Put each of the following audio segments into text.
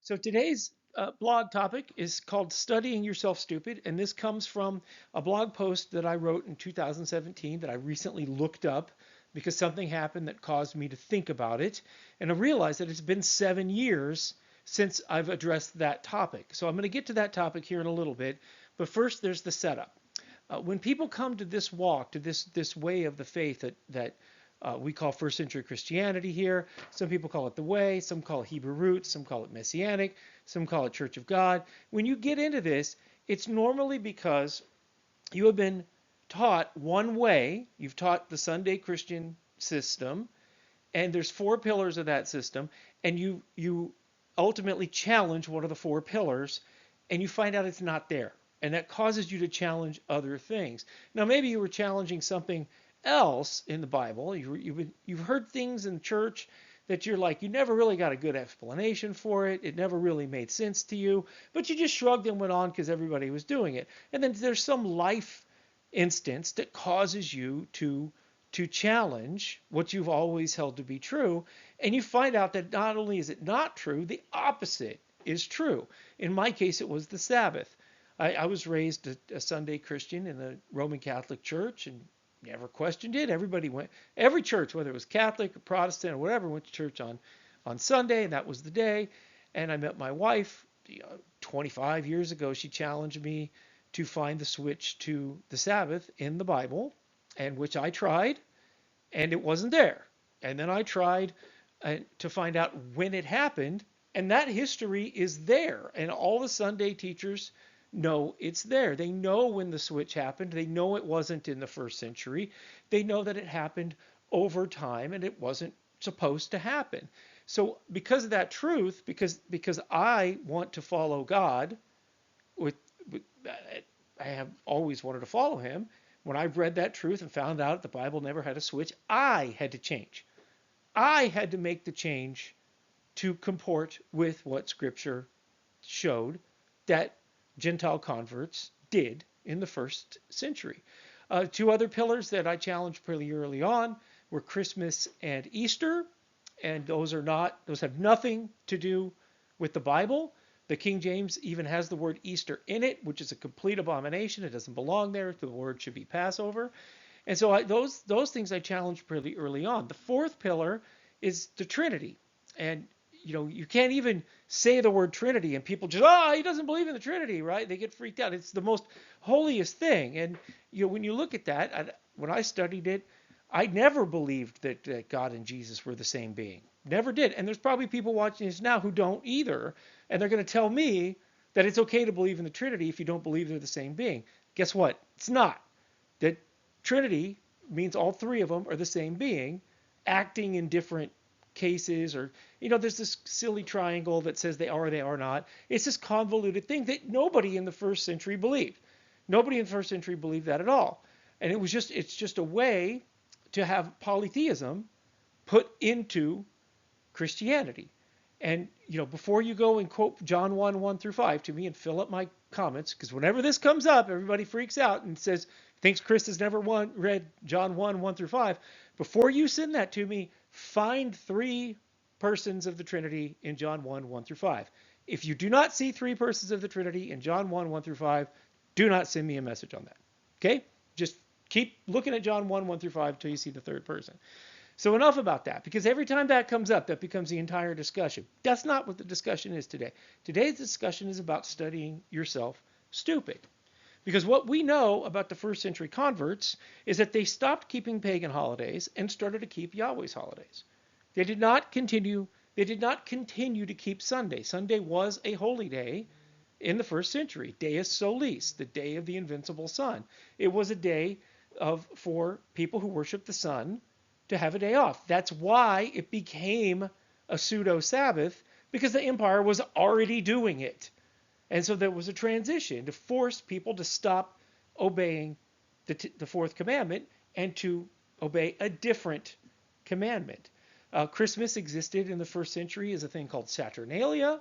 So today's blog topic is called Studying Yourself Stupid, and this comes from a blog post that I wrote in 2017 that I recently looked up because something happened that caused me to think about it, and I realized that it's been 7 years since I've addressed that topic. So I'm going to get to that topic here in a little bit, but first there's the setup. When people come to this walk, to this way of the faith that we call first century Christianity here. Some people call it the way, some call it Hebrew roots, some call it Messianic, some call it Church of God. When you get into this, it's normally because you have been taught one way. You've taught the Sunday Christian system, and there's four pillars of that system, and you ultimately challenge one of the four pillars, and you find out it's not there, and that causes you to challenge other things. Now, maybe you were challenging something else in the Bible. You've heard things in church that you're like, you never really got a good explanation for it. It never really made sense to you, but you just shrugged and went on because everybody was doing it. And then there's some life instance that causes you to challenge what you've always held to be true, and you find out that not only is it not true, the opposite is true. In my case, it was the Sabbath. I was raised a Sunday Christian in the Roman Catholic Church and never questioned it. Everybody went, every church, whether it was Catholic or Protestant or whatever, went to church on Sunday, and that was the day. And I met my wife 25 years ago. She challenged me to find the switch to the Sabbath in the Bible, and which I tried, and it wasn't there. And then I tried to find out when it happened, and that history is there. And all the Sunday teachers know it's there. They know when the switch happened. They know it wasn't in the first century. They know that it happened over time and it wasn't supposed to happen. So because of that truth, because I want to follow God, with I have always wanted to follow him. When I read that truth and found out the Bible never had a switch, I had to change. I had to make the change to comport with what Scripture showed that Gentile converts did in the first century. Two other pillars that I challenged pretty early on were Christmas and Easter, and those have nothing to do with the Bible. The King James even has the word Easter in it, which is a complete abomination. It doesn't belong there. The word should be Passover. And so those things I challenged pretty early on. The fourth pillar is the Trinity. And you can't even say the word Trinity and people just, he doesn't believe in the Trinity, right? They get freaked out. It's the most holiest thing. And when you look at that, when I studied it, I never believed that God and Jesus were the same being. Never did. And there's probably people watching this now who don't either. And they're going to tell me that it's okay to believe in the Trinity if you don't believe they're the same being. Guess what? It's not. That Trinity means all three of them are the same being, acting in different cases, or there's this silly triangle that says they are or they are not. It's this convoluted thing that nobody in the first century believed. Nobody in the first century believed that at all. And it's just a way to have polytheism put into Christianity. And before you go and quote John 1, 1 through 5 to me and fill up my comments, because whenever this comes up, everybody freaks out and thinks Chris has never read John 1, 1 through 5. Before you send that to me, find three persons of the Trinity in John 1, 1 through 5. If you do not see three persons of the Trinity in John 1, 1 through 5, do not send me a message on that. Okay? Just keep looking at John 1, 1 through 5 until you see the third person. So enough about that, because every time that comes up, that becomes the entire discussion. That's not what the discussion is today. Today's discussion is about studying yourself stupid. Because what we know about the first century converts is that they stopped keeping pagan holidays and started to keep Yahweh's holidays. They did not continue to keep Sunday. Sunday was a holy day in the first century, Deus Solis, the day of the invincible sun. It was a day for people who worship the sun to have a day off. That's why it became a pseudo Sabbath, because the empire was already doing it. And so there was a transition to force people to stop obeying the fourth commandment and to obey a different commandment. Christmas existed in the first century as a thing called Saturnalia,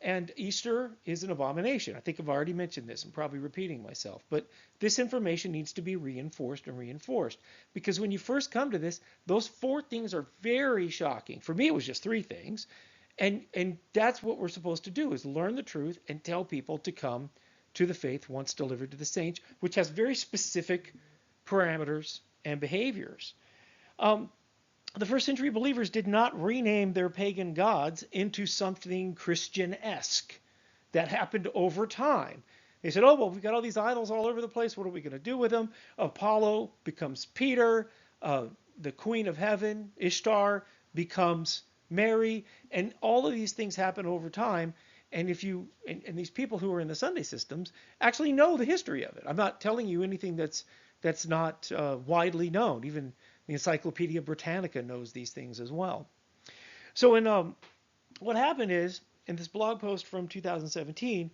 and Easter is an abomination. I think I've already mentioned this. I'm probably repeating myself, but this information needs to be reinforced and reinforced, because when you first come to this, those four things are very shocking. For me, it was just three things, And that's what we're supposed to do, is learn the truth and tell people to come to the faith once delivered to the saints, which has very specific parameters and behaviors. Um, the first century believers did not rename their pagan gods into something Christian-esque. That happened over time. They said, oh, well, we've got all these idols all over the place. What are we going to do with them? Apollo becomes Peter. The queen of heaven, Ishtar, becomes Mary. And all of these things happen over time. And if you and these people who are in the Sunday systems actually know the history of it. I'm not telling you anything that's not widely known. Even the Encyclopedia Britannica knows these things as well. So what happened is, in this blog post from 2017,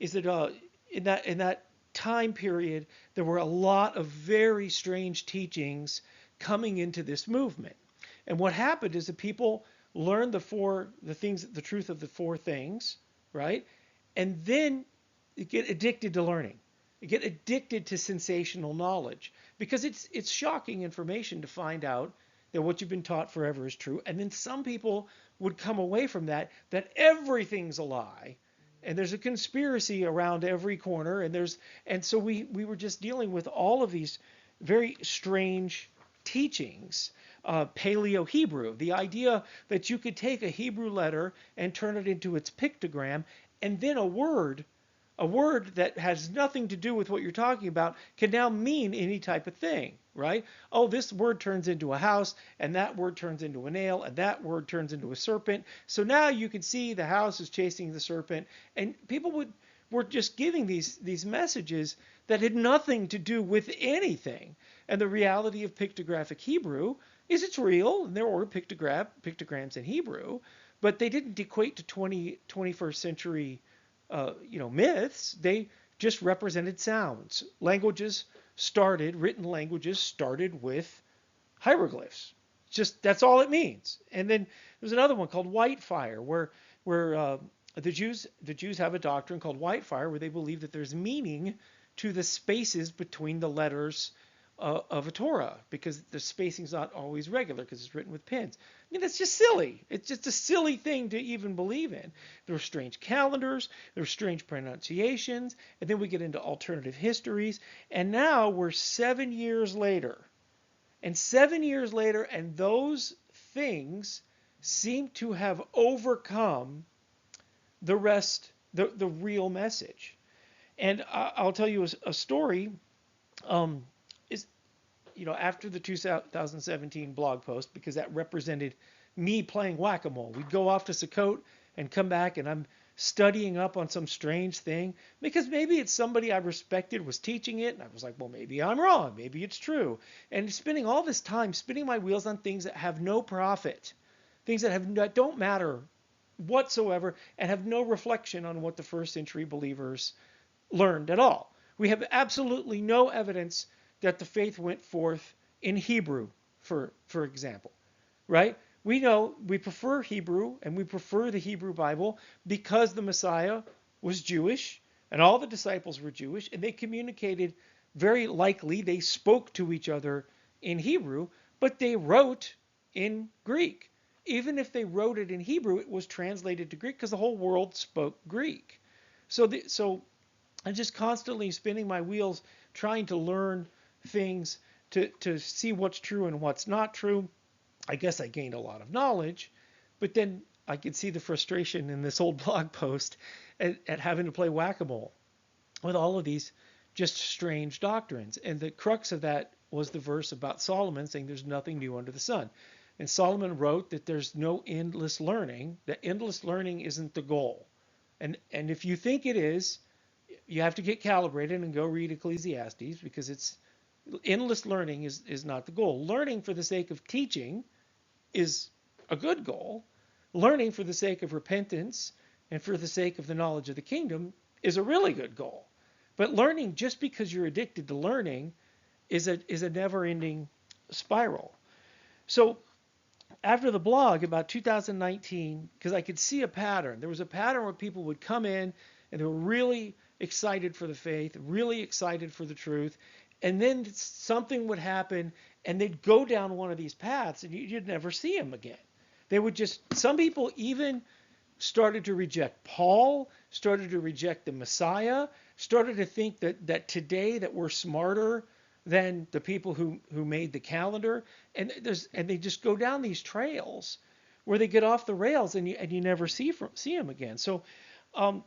is that in that time period there were a lot of very strange teachings coming into this movement. And what happened is that people learned the truth of the four things, right? And then you get addicted to learning. You get addicted to sensational knowledge because it's shocking information to find out that what you've been taught forever is true. And then some people would come away from that everything's a lie, and there's a conspiracy around every corner, and so we were just dealing with all of these very strange teachings. Paleo Hebrew, the idea that you could take a Hebrew letter and turn it into its pictogram, and then a word that has nothing to do with what you're talking about can now mean any type of thing, right? Oh, this word turns into a house, and that word turns into a nail, and that word turns into a serpent. So now you can see the house is chasing the serpent, and people were just giving these messages that had nothing to do with anything. And the reality of pictographic Hebrew is it's real, and there were pictograms in Hebrew, but they didn't equate to 21st century myths. They just represented sounds. Written languages started with hieroglyphs. That's all it means. And then there's another one called Whitefire, where the Jews have a doctrine called Whitefire, where they believe that there's meaning to the spaces between the letters of a Torah, because the spacing's not always regular because it's written with pens. I mean, that's just silly. It's just a silly thing to even believe in. There are strange calendars, there are strange pronunciations, and then we get into alternative histories. And now we're 7 years later. And 7 years later, and those things seem to have overcome the rest, the real message. And I'll tell you a story. After the 2017 blog post, because that represented me playing whack-a-mole. We'd go off to Sukkot and come back, and I'm studying up on some strange thing because maybe it's somebody I respected was teaching it, and I was like, well, maybe I'm wrong, maybe it's true. And spending all this time spinning my wheels on things that have no profit, things that don't matter whatsoever, and have no reflection on what the first century believers learned at all. We have absolutely no evidence that the faith went forth in Hebrew, for example, right? We know we prefer Hebrew, and we prefer the Hebrew Bible because the Messiah was Jewish and all the disciples were Jewish, and they communicated, very likely they spoke to each other in Hebrew, but they wrote in Greek. Even if they wrote it in Hebrew, it was translated to Greek because the whole world spoke Greek. So I'm just constantly spinning my wheels trying to learn things to see what's true and what's not true. I guess I gained a lot of knowledge, but then I could see the frustration in this old blog post at having to play whack-a-mole with all of these just strange doctrines. And the crux of that was the verse about Solomon saying there's nothing new under the sun. And Solomon wrote that there's no endless learning, that endless learning isn't the goal. And if you think it is, you have to get calibrated and go read Ecclesiastes, because endless learning is not the goal. Learning for the sake of teaching is a good goal. Learning for the sake of repentance and for the sake of the knowledge of the kingdom is a really good goal. But learning just because you're addicted to learning is a never-ending spiral. So after the blog, about 2019, because I could see a pattern. There was a pattern where people would come in and they were really excited for the faith, really excited for the truth, and then something would happen and they'd go down one of these paths and you'd never see them again. They would some people even started to reject Paul, started to reject the Messiah, started to think that today that we're smarter than the people who made the calendar, and they just go down these trails where they get off the rails and you never see them again. So um,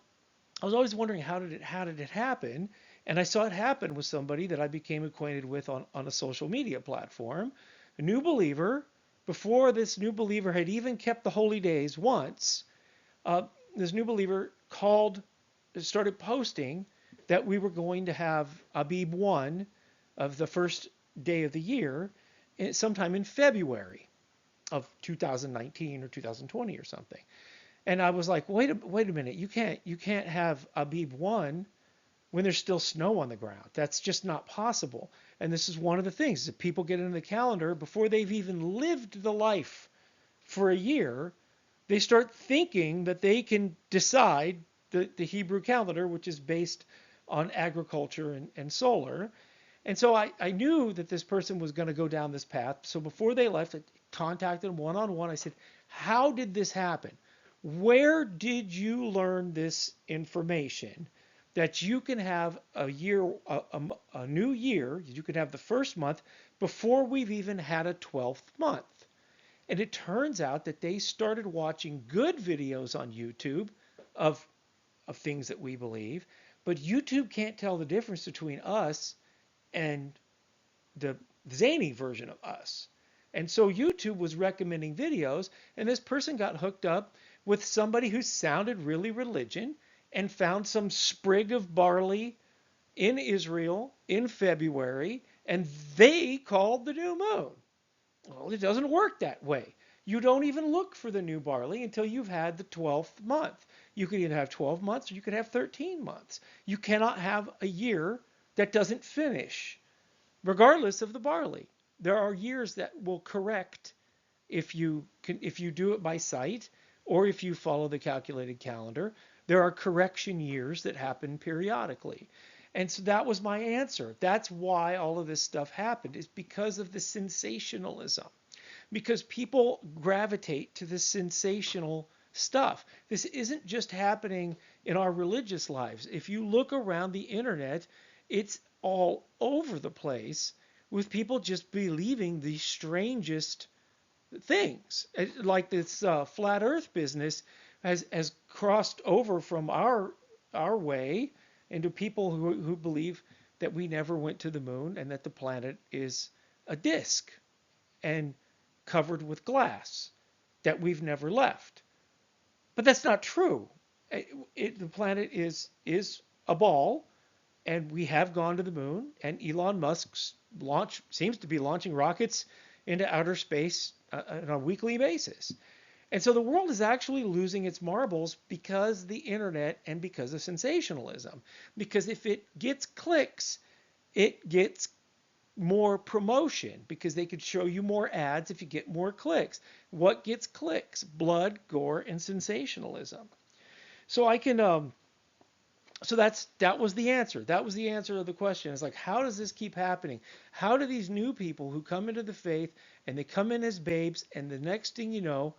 I was always wondering how did it happen, and I saw it happen with somebody that I became acquainted with on a social media platform, a new believer. Before this new believer had even kept the holy days once, uh, this new believer started posting that we were going to have Abib 1 of the first day of the year sometime in February of 2019 or 2020 or something. And I was like, wait a minute, you can't have Abib 1 when there's still snow on the ground. That's just not possible. And this is one of the things that people get into the calendar before they've even lived the life for a year. They start thinking that they can decide the Hebrew calendar, which is based on agriculture and solar. And so I knew that this person was going to go down this path. So before they left, I contacted them one on one. I said, how did this happen? Where did you learn this information that you can have a new year, you can have the first month before we've even had a 12th month? And it turns out that they started watching good videos on YouTube of, of things that we believe, but YouTube can't tell the difference between us and the zany version of us. And so YouTube was recommending videos, and this person got hooked up with somebody who sounded really religion and found some sprig of barley in Israel in February, and they called the new moon. Well, it doesn't work that way. You don't even look for the new barley until you've had the 12th month. You could either have 12 months or you could have 13 months. You cannot have a year that doesn't finish, regardless of the barley. There are years that will correct if you do it by sight or if you follow the calculated calendar. There are correction years that happen periodically. And so that was my answer. That's why all of this stuff happened, is because of the sensationalism. Because people gravitate to the sensational stuff. This isn't just happening in our religious lives. If you look around the internet, it's all over the place with people just believing the strangest things. Like this flat Earth business has crossed over from our way into people who believe that we never went to the moon and that the planet is a disk and covered with glass, that we've never left. But that's not true. The planet is a ball, and we have gone to the moon, and Elon Musk's seems to be launching rockets into outer space on a weekly basis. And so the world is actually losing its marbles because the internet and because of sensationalism. Because if it gets clicks, it gets more promotion, because they could show you more ads if you get more clicks. What gets clicks? Blood, gore, and sensationalism. So I can so that was the answer. That was the answer to the question. It's like, how does this keep happening? How do these new people who come into the faith and they come in as babes, and the next thing you know,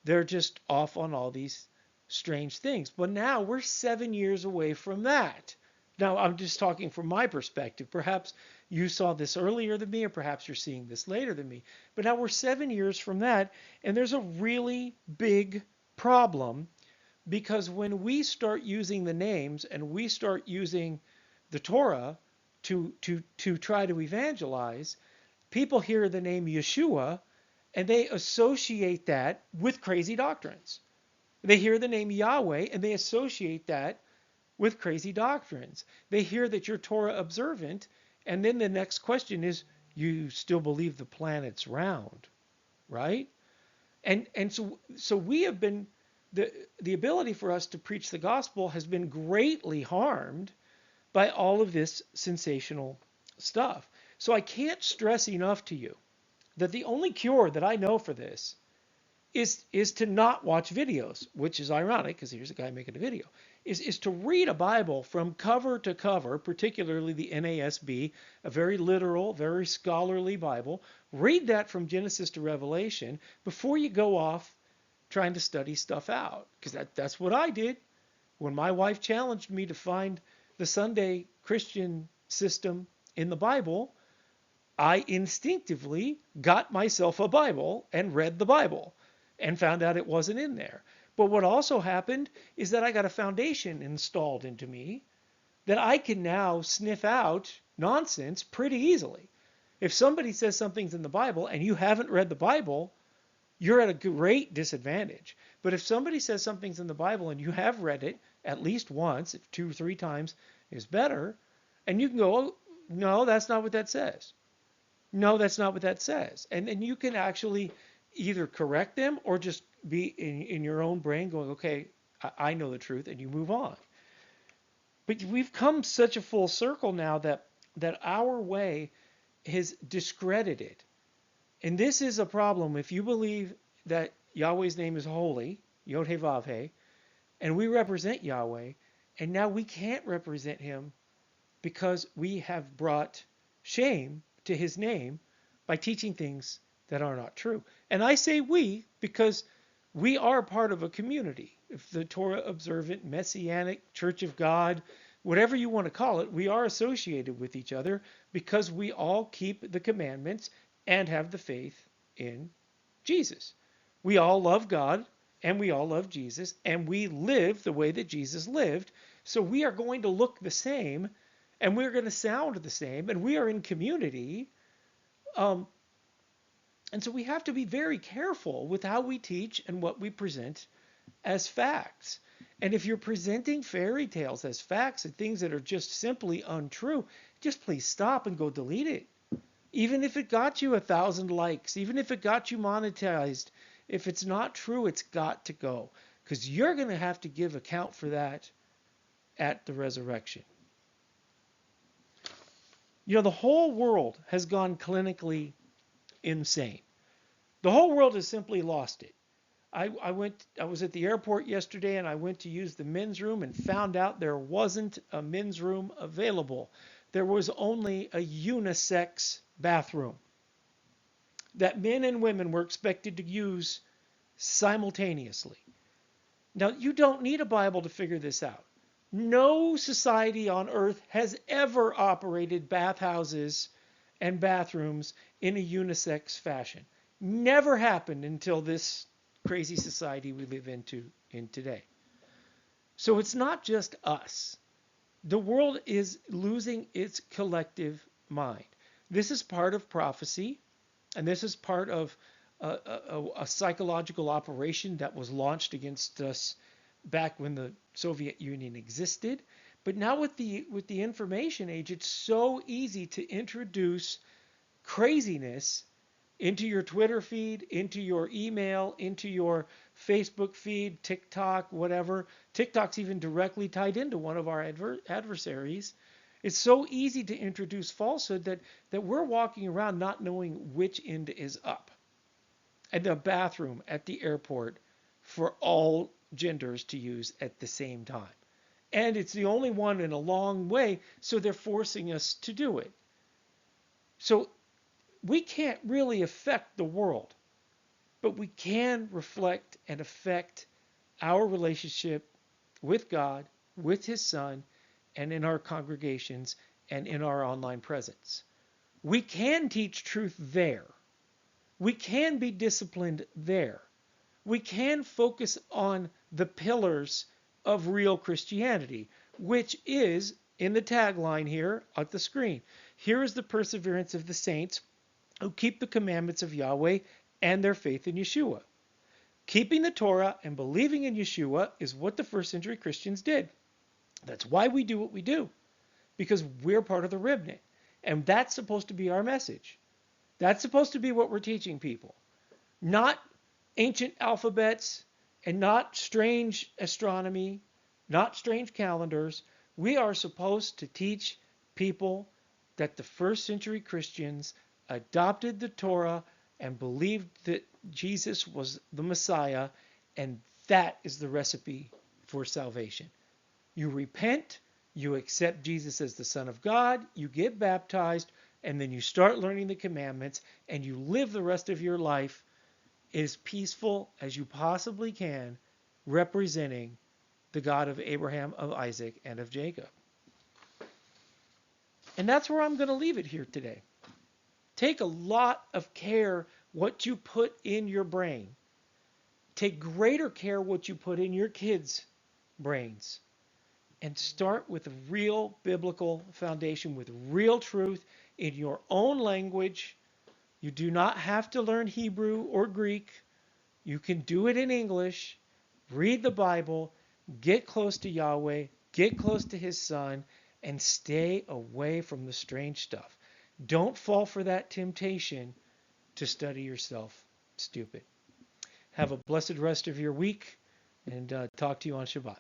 they're just off on all these strange things? But now we're 7 years away from that. Now, I'm just talking from my perspective. Perhaps you saw this earlier than me, or perhaps you're seeing this later than me. But now we're 7 years from that, and there's a really big problem, because when we start using the names and we start using the Torah to try to evangelize, people hear the name Yeshua and they associate that with crazy doctrines. They hear the name Yahweh and they associate that with crazy doctrines. They hear that you're Torah observant, and then the next question is, you still believe the planet's round, right? And so we have been, the ability for us to preach the gospel has been greatly harmed by all of this sensational stuff. So I can't stress enough to you that the only cure that I know for this is to not watch videos, which is ironic because here's a guy making a video, is to read a Bible from cover to cover, particularly the NASB, a very literal, very scholarly Bible. Read that from Genesis to Revelation before you go off trying to study stuff out, because that's what I did. When my wife challenged me to find the Sunday Christian system in the Bible, I instinctively got myself a Bible and read the Bible and found out it wasn't in there. But what also happened is that I got a foundation installed into me that I can now sniff out nonsense pretty easily. If somebody says something's in the Bible and you haven't read the Bible, you're at a great disadvantage. But if somebody says something's in the Bible and you have read it at least once, if 2 or 3 times is better, and you can go, oh, no, that's not what that says. No, that's not what that says. And you can actually either correct them or just be in your own brain going, okay, I know the truth, and you move on. But we've come such a full circle now that our way is discredited. And this is a problem if you believe that Yahweh's name is holy, Yod-Heh-Vav-Heh, and we represent Yahweh, and now we can't represent him because we have brought shame to his name by teaching things that are not true. And I say we because we are part of a community. If the Torah observant, Messianic, Church of God, whatever you want to call it, we are associated with each other because we all keep the commandments and have the faith in Jesus. We all love God and we all love Jesus and we live the way that Jesus lived. So we are going to look the same and we're going to sound the same and we are in community. And so we have to be very careful with how we teach and what we present as facts. And if you're presenting fairy tales as facts and things that are just simply untrue, just please stop and go delete it. Even if it got you 1,000 likes, even if it got you monetized, if it's not true, it's got to go. Because you're going to have to give account for that at the resurrection. You know, the whole world has gone clinically insane. The whole world has simply lost it. I was at the airport yesterday and I went to use the men's room and found out there wasn't a men's room available. There was only a unisex bathroom that men and women were expected to use simultaneously. Now, you don't need a Bible to figure this out. No society on earth has ever operated bathhouses and bathrooms in a unisex fashion. Never happened until this crazy society we live in today. So it's not just us. The world is losing its collective mind. This is part of prophecy, and this is part of a psychological operation that was launched against us back when the Soviet Union existed. But now with the information age, it's so easy to introduce craziness into your Twitter feed, into your email, into your Facebook feed, TikTok, whatever. TikTok's even directly tied into one of our adversaries. It's so easy to introduce falsehood that we're walking around not knowing which end is up. At the bathroom, at the airport, for all genders to use at the same time. And it's the only one in a long way, so they're forcing us to do it. So we can't really affect the world, but we can reflect and affect our relationship with God, with his Son, and in our congregations and in our online presence. We can teach truth there. We can be disciplined there. We can focus on the pillars of real Christianity, which is in the tagline here at the screen. Here is the perseverance of the saints who keep the commandments of Yahweh and their faith in Yeshua. Keeping the Torah and believing in Yeshua is what the first century Christians did. That's why we do what we do, because we're part of the remnant. And that's supposed to be our message. That's supposed to be what we're teaching people. Not ancient alphabets and not strange astronomy, not strange calendars. We are supposed to teach people that the first century Christians adopted the Torah and believed that Jesus was the Messiah, and that is the recipe for salvation. You repent, you accept Jesus as the Son of God, you get baptized, and then you start learning the commandments, and you live the rest of your life as peaceful as you possibly can, representing the God of Abraham, of Isaac, and of Jacob. And that's where I'm going to leave it here today. Take a lot of care what you put in your brain. Take greater care what you put in your kids' brains. And start with a real biblical foundation, with real truth in your own language. You do not have to learn Hebrew or Greek. You can do it in English. Read the Bible. Get close to Yahweh. Get close to His Son. And stay away from the strange stuff. Don't fall for that temptation to study yourself stupid. Have a blessed rest of your week, and talk to you on Shabbat.